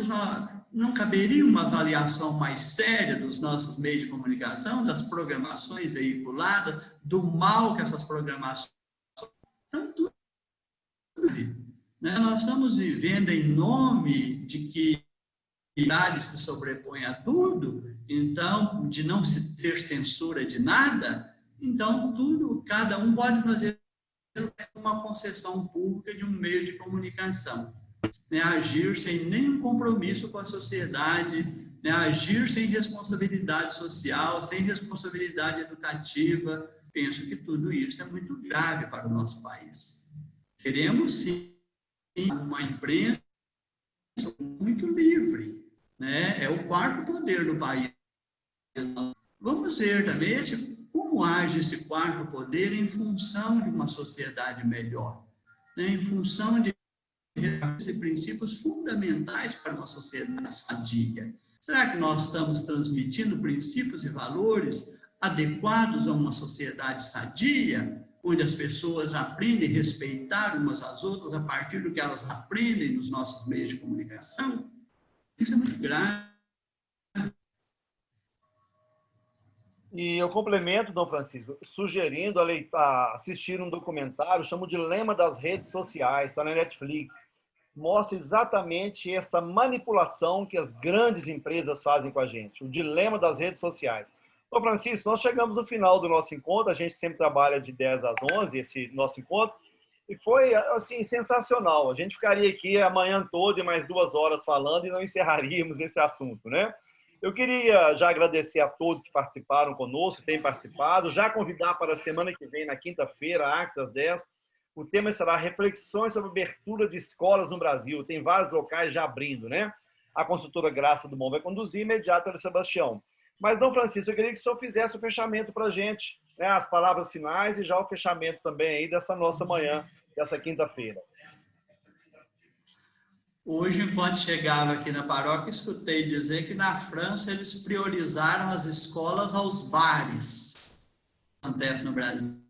Não caberia uma avaliação mais séria dos nossos meios de comunicação, das programações veiculadas, do mal que essas programações... Tanto, né? Nós estamos vivendo em nome de que a idade se sobrepõe a tudo, então, de não se ter censura de nada, então, tudo, cada um pode fazer uma concessão pública de um meio de comunicação. Né? Agir sem nenhum compromisso com a sociedade, né? Agir sem responsabilidade social, sem responsabilidade educativa. Penso que tudo isso é muito grave para o nosso país. Queremos, sim, uma imprensa muito livre, né? É o quarto poder do país. Vamos ver também como age esse quarto poder em função de uma sociedade melhor, né? Em função de princípios fundamentais para uma sociedade sadia. Será que nós estamos transmitindo princípios e valores adequados a uma sociedade sadia, onde as pessoas aprendem a respeitar umas às outras a partir do que elas aprendem nos nossos meios de comunicação? Isso é muito grave. E eu complemento, Dom Francisco, sugerindo a assistir um documentário, chama o Dilema das Redes Sociais, está na Netflix. Mostra exatamente esta manipulação que as grandes empresas fazem com a gente, o dilema das redes sociais. Dom Francisco, nós chegamos no final do nosso encontro, a gente sempre trabalha de 10 às 11, esse nosso encontro, e foi, assim, sensacional. A gente ficaria aqui a manhã toda e mais 2 horas falando e não encerraríamos esse assunto, né? Eu queria já agradecer a todos que participaram conosco, têm participado, já convidar para a semana que vem, na quinta-feira, às 10. O tema será reflexões sobre a abertura de escolas no Brasil. Tem vários locais já abrindo, né? A consultora Graça do Bom vai conduzir, imediato pelo Sebastião. Mas, Dom Francisco, eu queria que o senhor fizesse o fechamento para a gente, né? As palavras finais e já o fechamento também aí dessa nossa manhã, dessa quinta-feira. Hoje, enquanto chegava aqui na paróquia, escutei dizer que na França eles priorizaram as escolas aos bares. Acontece no Brasil.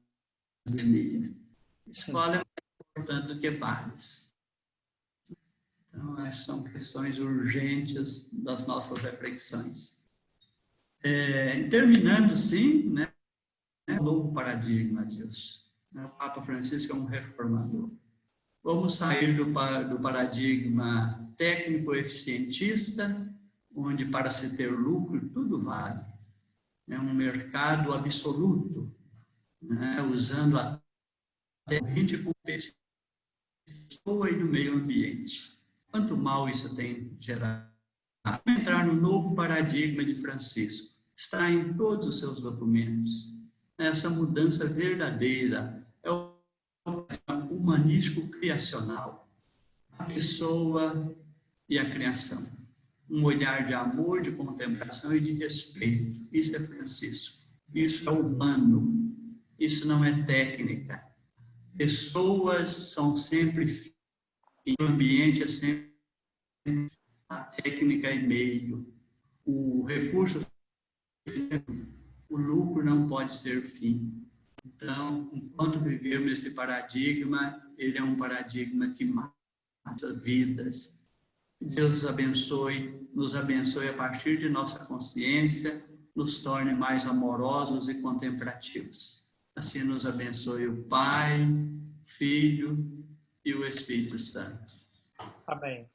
Escola é mais importante do que bares. Então, acho que são questões urgentes das nossas reflexões. Terminando, sim, né, um novo paradigma disso. O Papa Francisco é um reformador. Vamos sair do paradigma técnico-eficientista, onde para se ter lucro tudo vale. É um mercado absoluto, né, usando a corrente competitiva e do meio ambiente. Quanto mal isso tem gerado? Entrar no novo paradigma de Francisco. Está em todos os seus documentos. Essa mudança verdadeira é o humanístico criacional, a pessoa e a criação. Um olhar de amor, de contemplação e de respeito. Isso é Francisco. Isso é humano. Isso não é técnica. Pessoas são sempre fim, o ambiente é sempre a técnica e meio. O recurso, o lucro não pode ser fim. Então, enquanto vivemos esse paradigma, ele é um paradigma que mata vidas. Deus nos abençoe a partir de nossa consciência, nos torne mais amorosos e contemplativos. Assim nos abençoe o Pai, Filho e o Espírito Santo. Amém.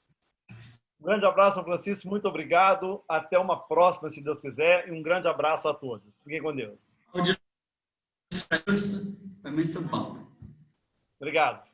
Um grande abraço, Francisco, muito obrigado. Até uma próxima, se Deus quiser, e um grande abraço a todos. Fiquem com Deus. Foi muito bom. Obrigado.